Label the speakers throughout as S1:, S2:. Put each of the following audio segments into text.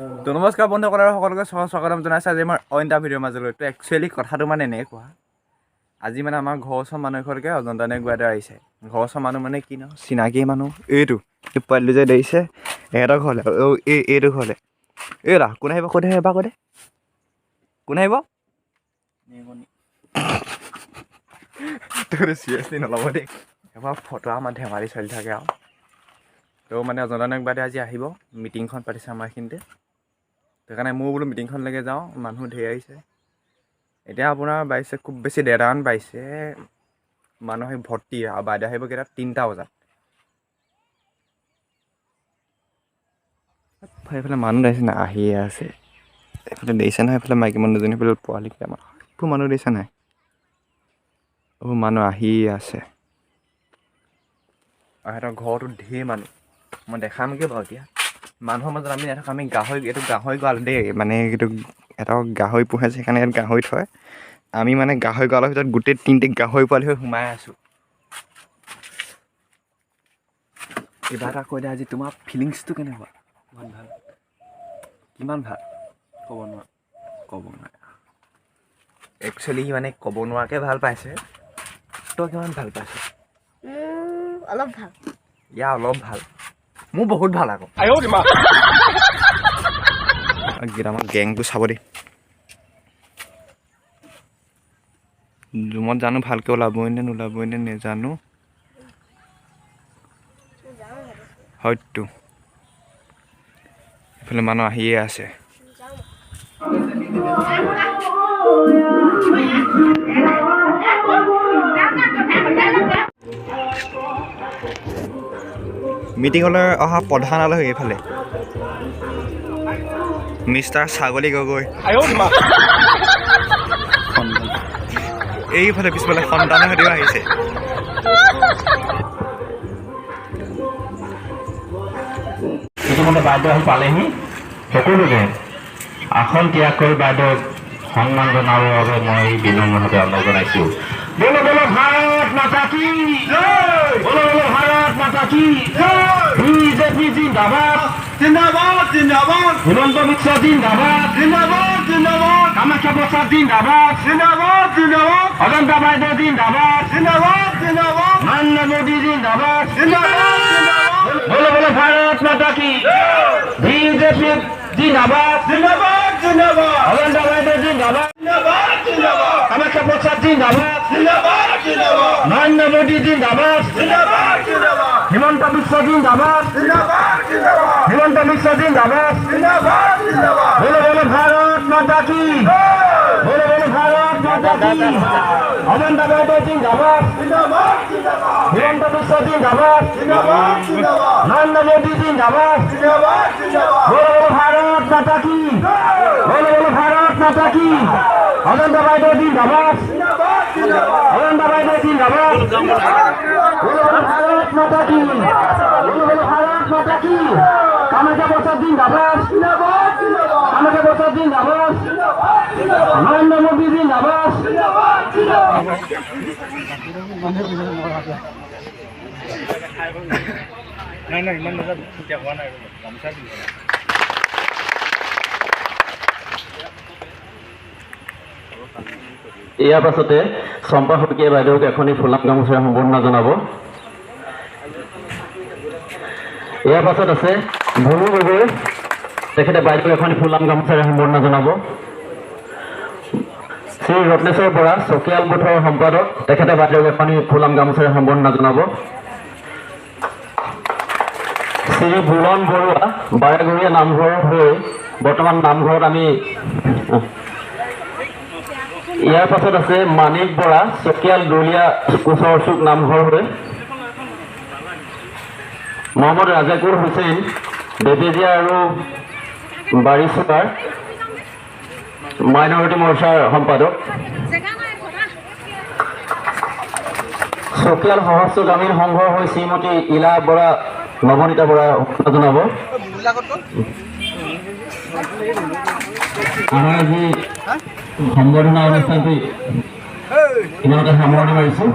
S1: তো নমস্কাৰ বন্ধুসকল আৰু সকলোকে স্বাগতম জনাইছোঁ আজি আমাৰ অইন এটা ভিডিঅ'ৰ মাজলৈ। তো একচুৱেলি কথাটো মানে এনেকুৱা, আজি মানে আমাৰ ঘৰৰ ওচৰৰ মানুহ এঘৰলৈকে অজন্তা নেওগ বাইদেউ আহিছে। ঘৰৰ ওচৰৰ মানুহ মানে কি ন, চিনাকি মানুহ। এইটো এই পোৱালিটো যে দেখিছে এহেঁতৰ ঘৰলৈ, এইটো ঘৰলৈ। এইৰা কোন আহিব কৈ দে, এবাৰ কৈ দে কোন আহিব। তোৰ চিৰিয়াছলি নল'ব দেই, এবাৰ ফটো আমাৰ ধেমালি চলি থাকে আৰু। তো মানে অজন্তা নেওগ বাইদেউ আজি আহিব, মিটিংখন পাতিছে আমাৰ এইখিনিতে। সেইকাৰণে মই বোলো মিটিংখনলৈকে যাওঁ, মানুহ ধেৰ আহিছে। এতিয়া আপোনাৰ বাইছে খুব বেছি 1:30মান পাইছে, মানুহে ভৰ্তি। আৰু বাইদেউ আহিব কেইটা 3টা বজাত। সেইফালে মানুহ দেখিছে নাই, আহিয়ে আছে। এইফালে দেখিছে নহয়, এইফালে মাইকী মানুহ দুজনী, সেইফালে পোৱালি কেইটামান, একো মানুহ দেখিছে নাই, মানুহ আহিয়ে আছে। আৰু সিহঁতৰ ঘৰতো ধেৰ মানুহ, মই দেখামগৈ বাৰু এতিয়া। মানুহৰ মাজত আমি নাথাকোঁ, আমি এইটো গাহৰি গঁৰাল দেই, মানে এইটো এটা গাহৰি পোহে যে, সেইকাৰণে ইয়াত গাহৰি থয়। আমি মানে গাহৰি গঁৰালৰ ভিতৰত গোটেই 3টি গাহৰি পোৱালি হৈ সোমাই আছোঁ। কিবা এটা কৈ দে, আজি তোমাৰ ফিলিংছটো কেনেকুৱা? ভাল ভাল, কিমান ভাল? ক'ব নোৱাৰে একচুৱেলি মানে ক'ব নোৱাৰাকৈ ভাল পাইছে। তই কিমান ভাল পাইছ?
S2: অলপ ভাল।
S1: ইয়াৰ অলপ ভাল, মোৰ বহুত ভাল আকৌ। আমাৰ গেংটো চাব দেই, জুমত জানো ভালকৈ ওলাবই নে নোলাবই নে নেজানো। হয়তো এইফালে মানুহ আহিয়ে আছে। মিটিঙলৈ অহা প্ৰধান আলহী এইফালে মিষ্টাৰ ছাগলী গগৈ। এইফালে পিছফালে সন্তানৰ সৈতেও আহিছে।
S3: ইতিমধ্যে বাইদেউ আহি পালেহি। সকলোকে আসন ত্যাগ কৰি বাইদেউক সন্মান জনাবৰ বাবে মই বিনম্ৰভাৱে অনুৰোধ জনাইছোঁ। বলো বলো ভাৰত মাতা কি জয়, বলো বলো ভাৰত মাতা কি জয়। বিজেপি জিন্দাবাদ জিন্দাবাদ জিন্দাবাদ, হিমন্ত বিশ্ব জিন্দাবাদ জিন্দাবাদ জিন্দাবাদ, কামাখ্যা প্ৰসাদ জিন্দাবাদ জিন্দাবাদ জিন্দাবাদ, অজন্তা বাইদেউ জিন্দাবাদ জিন্দাবাদ জিন্দাবাদ, নৰেন্দ্ৰ মোদী জিন্দাবাদ জিন্দাবাদ জিন্দাবাদ, বলো বলো ভাৰত মাতা কি বিজেপি জিন্দাবাদ জিন্দাবাদ জিন্দাবাদ, অজন্তা বাইদেউ জিন্দাবাদ জিন্দাবাদ জিন্দাবাদ, কামাখ্যা প্ৰসাদ জিন্দাবাদ জিন্দাবাদ জিন্দাবাদ, নৰেন্দ্ৰ মোদী জিন্দাবাদ জিন্দাবাদ জিন্দাবাদ, হিমন্ত বিশ্ব জিন্দাবাদ জিন্দাবাদ জিন্দাবাদ, হিমন্ত বিশ্ব জিন্দাবাদ জিন্দাবাদ জিন্দাবাদ, বলো বলো ভাৰত মাতা কি বলো বলো ভাৰত মাতা কি, অজন্তা বাইদেউ জিন্দাবাদ জিন্দাবাদ জিন্দাবাদ, হিমন্ত বিশ্ব জিন্দাবাদ জিন্দাবাদ জিন্দাবাদ, নরেন্দ্র মোদী জিন্দাবাদ জিন্দাবাদ জিন্দাবাদ, বলো বলো ভারত মাতা কি বলো বলো ভারত মাতা কি, অজন্তা বাইদেউ জিন্দাবাদ জিন্দাবাদ জিন্দাবাদ, অজন্তা বাইদেউ জিন্দাবাদ বলো বলো ভারত মাতা কি বলো বলো ভারত মাতা কি, কামাখ্যা প্রসাদ জিন্দাবাদ জিন্দাবাদ জিন্দাবাদ, কামাখ্যা প্রসাদ জিন্দাবাদ জিন্দাবাদ জিন্দাবাদ, নরেন্দ্র মোদী জিন্দাবাদ জিন্দাবাদ জিন্দাবাদ। ইয়াৰ পাছতে চম্পা শইকীয়া বাইদেউক এখনি ফুলাম গামোচাৰে সম্বৰ্ধনা জনাব। ইয়াৰ পাছত আছে ভুলু গগৈ, তেখেতে বাইদেউক এখনি ফুলাম গামোচাৰে সম্বৰ্ধনা জনাব। শ্ৰী ৰত্নেশ্বৰ বৰা চকিয়াল বুথৰ সম্পাদক, তেখেতে বাইদেউক এখনি ফুলাম গামোচাৰে সম্বৰ্ধনা জনাব। শ্ৰী বুলন বৰুৱা বাৰেগৰীয়া নামঘৰত হৈ বৰ্তমান নামঘৰত আমি। ইয়াৰ পাছত আছে মানিক বৰা চকিয়াল দলীয়া কোচৰ চুক নামঘৰ হৈ, মহম্মদ ৰাজাকুৰ হুছেইন বেবেজীয়া আৰু বাৰিচুকাৰ মাইনৰিটি মৰ্চাৰ সম্পাদক, চকিয়াল সহস্ৰ গ্ৰামীণ সংঘৰ হৈ শ্ৰীমতী ইলা বৰা নৱনীতা বৰা জনাব। আমাৰ আজি সম্বৰ্ধনা অনুষ্ঠানটো ইমানতে সামৰণি মাৰিছোঁ।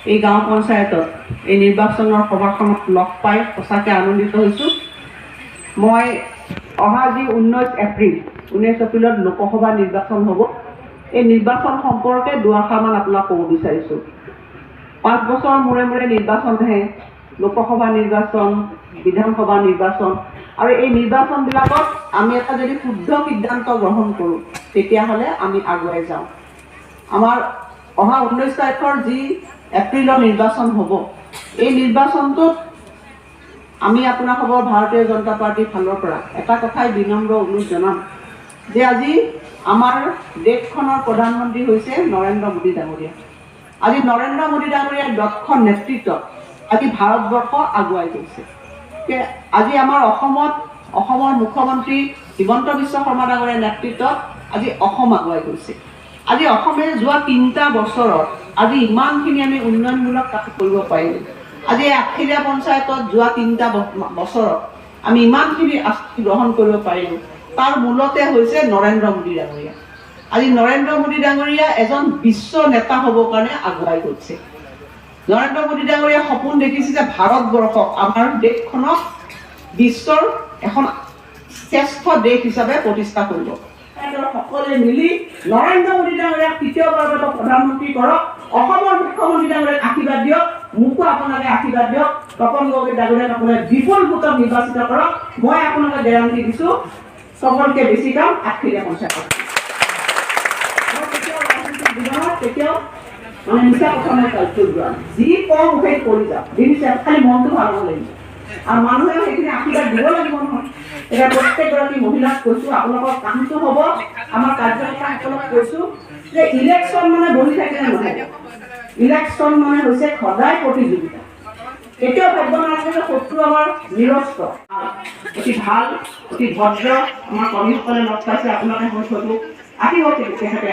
S4: এই গাঁও পঞ্চায়তত এই নিৰ্বাচনৰ সভাখনত লগ পাই সঁচাকৈ আনন্দিত হৈছোঁ। মই অহা যি 19 এপ্ৰিলত লোকসভা নিৰ্বাচন হ'ব, এই নিৰ্বাচন সম্পৰ্কে দুআষাৰমান আপোনাক ক'ব বিচাৰিছোঁ। 5 বছৰ মূৰে মূৰে নিৰ্বাচন আহে, লোকসভা নিৰ্বাচন, বিধানসভা নিৰ্বাচন, আৰু এই নিৰ্বাচনবিলাকত আমি এটা যদি শুদ্ধ সিদ্ধান্ত গ্ৰহণ কৰোঁ তেতিয়াহ'লে আমি আগুৱাই যাওঁ। আমাৰ অহা 19 তাৰিখৰ যি এপ্ৰিলৰ নিৰ্বাচন হ'ব, এই নিৰ্বাচনটোত আমি আপোনালোকৰ ভাৰতীয় জনতা পাৰ্টিৰ ফালৰ পৰা এটা কথাই বিনম্ৰ অনুৰোধ জনাম যে আজি আমাৰ দেশখনৰ প্ৰধানমন্ত্ৰী হৈছে নৰেন্দ্ৰ মোদী ডাঙৰীয়া। আজি নৰেন্দ্ৰ মোদী ডাঙৰীয়াৰ দক্ষ নেতৃত্বত আজি ভাৰতবৰ্ষ আগুৱাই গৈছে। আজি আমাৰ অসমৰ মুখ্যমন্ত্ৰী হিমন্ত বিশ্ব শৰ্মা ডাঙৰীয়াৰ নেতৃত্বত আজি অসম আগুৱাই গৈছে। আজি অসমে যোৱা 3টা বছৰত আজি ইমানখিনি আমি উন্নয়নমূলক কাম কৰিব পাৰিলোঁ। আজি আঠখেলীয়া পঞ্চায়তত যোৱা 3টা বছৰত আমি ইমানখিনি আঁচনি গ্ৰহণ কৰিব পাৰিলোঁ। তাৰ মূলতে হৈছে নৰেন্দ্ৰ মোদী ডাঙৰীয়া। আজি নৰেন্দ্ৰ মোদী ডাঙৰীয়া এজন বিশ্ব নেতা হ'বৰ কাৰণে আগুৱাই গৈছে। নৰেন্দ্ৰ মোদী ডাঙৰীয়াই সপোন দেখিছে যে ভাৰতবৰ্ষক, আমাৰ দেশখনক বিশ্বৰ এখন শ্ৰেষ্ঠ দেশ হিচাপে প্ৰতিষ্ঠা কৰিব। সকলোৱে মিলি নৰেন্দ্ৰ মোদী ডাঙৰীয়াক তৃতীয়বাৰৰ বাবে প্ৰধানমন্ত্ৰী কৰক। অসমৰ মুখ্যমন্ত্ৰী ডাঙৰীয়াক আশীৰ্বাদ দিয়ক, মোকো আপোনালোকে আশীৰ্বাদ দিয়ক। তপন গগৈ ডাঙৰীয়াক আপোনালোকে বিপুল ভোটত নিৰ্বাচিত কৰক। মই আপোনালোকে গেৰাণ্টি দিছোঁ চবতকৈ বেছি কাম আঠখেলীয়া পঞ্চায়তত। কেতিয়াও মানে মিছা কথা মই কালচুৰ যোৱা যি কওঁ মুখে কৰি যাওঁ, দেখিছে খালি মনটো ভাল হ'ব লাগিব আৰু মানুহে সেইখিনি আশীৰ্বাদ দিব লাগিব নহয়। এতিয়া প্ৰত্যেকগৰাকী মহিলাক কৈছোঁ, আপোনালোকৰ কামটো হ'ব। আমাৰ কাৰ্যকৰ্তাসকলক কৈছোঁ যে ইলেকশ্যন মানে বহি থাকিলে নহয়। ইলেকশ্যন মানে হৈছে সদায় প্ৰতিযোগিতা। কেতিয়াও ভাবিব নালাগে যে শত্ৰু আমাৰ নিৰস্ত, অতি ভাল, অতি ভদ্ৰ আমাৰ কৰ্মীসকলে লগ পাইছে। আপোনালোকে হৈ থৈছোঁ আহিব, তেখেতে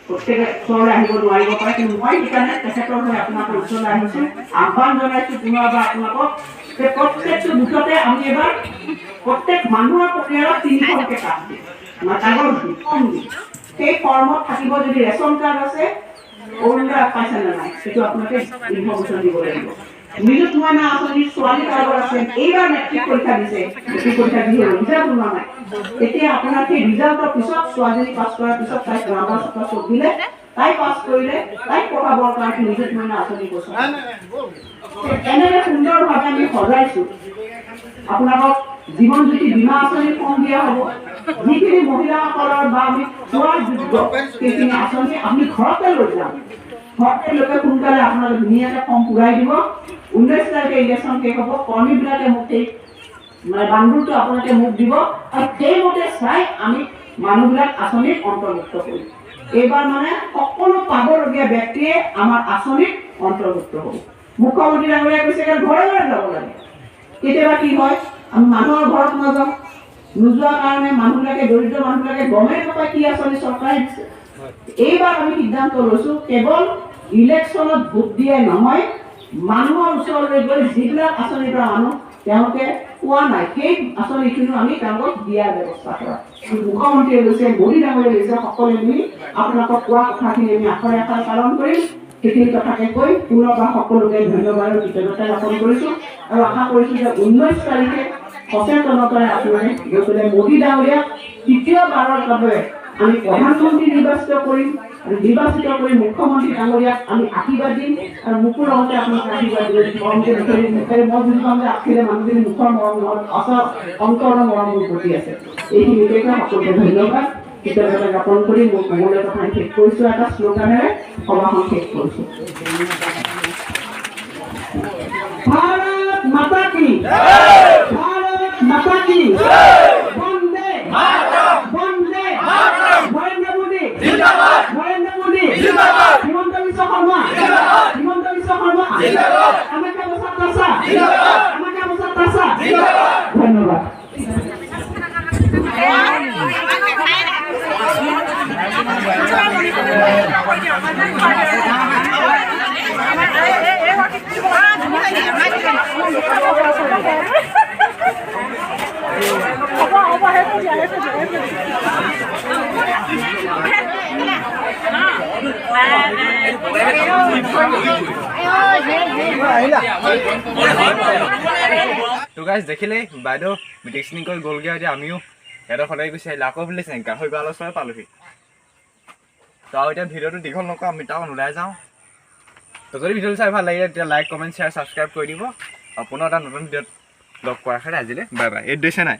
S4: প্ৰত্যেকে ওচৰলৈ আহিব নোৱাৰিব পাৰে, কিন্তু মই সেইকাৰণে তেখেতৰ হৈ আপোনালোকৰ ওচৰলৈ আহিছোঁ। আহ্বান জনাইছোঁ পুনৰবাৰ আপোনালোকক যে প্ৰত্যেকটো বুথতে আমি এবাৰ প্ৰত্যেক মানুহৰ পৰিয়ালত 300কে কাম দিম, কাগজ দিম, ফৰ্ম দিম। সেই ফৰ্মত থাকিব যদি ৰেচন কাৰ্ড আছে, অৰুণোদয় পাইছে নে নাই সেইটো আপোনালোকে ইনফৰ্মেশ্যন দিব লাগিব। নিযুত মইনা আঁচনিৰ ছোৱালী কাৰ্ডৰ আছে, এইবাৰ মেট্ৰিক পৰীক্ষা দিছে, মেট্ৰিক পৰীক্ষা দি ৰিজাল্ট ওলোৱা নাই, তেতিয়া আপোনাৰ সেই ৰিজাল্টৰ পিছত ছোৱালীজনী পাছ কৰাৰ পিছত তাইক গ্ৰামাৰ চোট দিলে, তাই পাছ কৰিলে, তাইক পঢ়াবৰ কাৰণে নিযুত মইনা আঁচনি কৈছে। এনেদৰে সুন্দৰভাৱে আমি সজাইছোঁ। আপোনালোকক জীৱন জ্যোতি বীমা আঁচনি ফৰ্ম দিয়া হ'ব। যিখিনি মহিলাসকলৰ বা আমি খোৱাৰ যোগ্য সেইখিনি আঁচনি আমি ঘৰতে লৈ যাম। ঘৰতে লৈকে সোনকালে আপোনালোকে ধুনীয়াকৈ ফৰ্ম পূৰাই দিব। 19 তাৰিখে ইলেকশ্যন শেষ হ'ব। কৰ্মীবিলাকে মোক সেই মানে বান্ধোনটো আপোনালোকে মোক দিব আৰু সেইমতে চাই আমি মানুহবিলাক আঁচনিত অন্তৰ্ভুক্ত কৰিম। এইবাৰ মানে সকলো পাবলগীয়া ব্যক্তিয়ে আমাৰ আঁচনিত অন্তৰ্ভুক্ত হ'ব। মুখ্যমন্ত্ৰী ডাঙৰীয়াই কৈছে যে ঘৰে ঘৰে যাব লাগে। কেতিয়াবা কি হয়, আমি মানুহৰ ঘৰত নাযাওঁ, নোযোৱাৰ কাৰণে মানুহবিলাকে, দৰিদ্ৰ মানুহবিলাকে গমেই নাপায় কি আঁচনি চৰকাৰে দিছে। এইবাৰ আমি সিদ্ধান্ত লৈছোঁ কেৱল ইলেকশ্যনত ভোট দিয়ে নহয়, মানুহৰ ওচৰলৈ গৈ যিবিলাক আঁচনিৰ পৰা মানুহ তেওঁলোকে পোৱা নাই সেই আঁচনিখিনিও আমি তেওঁলোকক দিয়াৰ ব্যৱস্থা কৰা। মুখ্যমন্ত্ৰীয়ে লৈছে, মোদী ডাঙৰীয়াই লৈছে, সকলোৱে মিলি আপোনালোকক কোৱা কথাখিনি আমি আখৰে আখৰে পালন কৰিম। সেইখিনি কথাকে কৈ পুনৰবাৰ সকলোকে ধন্যবাদ আৰু কৃতজ্ঞতা জ্ঞাপন কৰিছোঁ আৰু আশা কৰিছোঁ যে 19 তাৰিখে সচেতনতাৰে আপোনালোকে গৈ পেলাই মোদী ডাঙৰীয়াক তৃতীয়বাৰৰ বাবে আমি প্ৰধানমন্ত্ৰী নিৰ্বাচিত কৰিম আৰু নিৰ্বাচিত কৰি মুখ্যমন্ত্ৰী ডাঙৰীয়াক আমি আশীৰ্বাদ দিম আৰু মুখৰ লগতে আপোনালোকে আশীৰ্বাদ দিলে মৰমটো মুখেৰে মই বুজি পাম যে আখিলে মানুহজনী মুখৰ মৰম নহয়, অন্তৰৰ মৰমৰ প্ৰতি আছে। এইখিনিকে সকলোকে ধন্যবাদ কৃতজ্ঞতা জ্ঞাপন কৰি মোৰ কমলীয়া কথা শেষ কৰিছোঁ। এটা শ্লোগানেৰে সভাখন শেষ কৰিছোঁ। ভাৰত মাতা কি, ভাৰত মাতা কি, বন্দে বন্দে নৰেন্দ্ৰ মোদী, নৰেন্দ্ৰ মোদী, হিমন্ত বিশ্ব শৰ্মা, হিমন্ত বিশ্ব শৰ্মা, কামাখ্যা প্ৰসাদ তাছা, কামাখ্যা প্ৰসাদ তাছা। ধন্যবাদ।
S2: Bye.
S1: তো গাইজ দেখিলেই বাইদেউ মিটিং চিটিং কৰি গ'লগৈ এতিয়া আমিও সিহঁতৰ সদায় গুচি আহিলোঁ আকৌ বুলি গাহৰি গঁৰালৰ ওচৰলৈ পালোহি তো আৰু এতিয়া ভিডিঅ'টো দীঘল নকওঁ আমি টাউন ওলাই যাওঁ তো যদি ভিডিঅ'টো চাই ভাল লাগিলে তেতিয়া লাইক কমেণ্ট শ্বেয়াৰ ছাবস্ক্ৰাইব কৰি দিব আৰু পুনৰ এটা নতুন ভিডিঅ'ত লগ কৰাৰ কাৰণে আজিলৈ বাই বাই এই দিছে নাই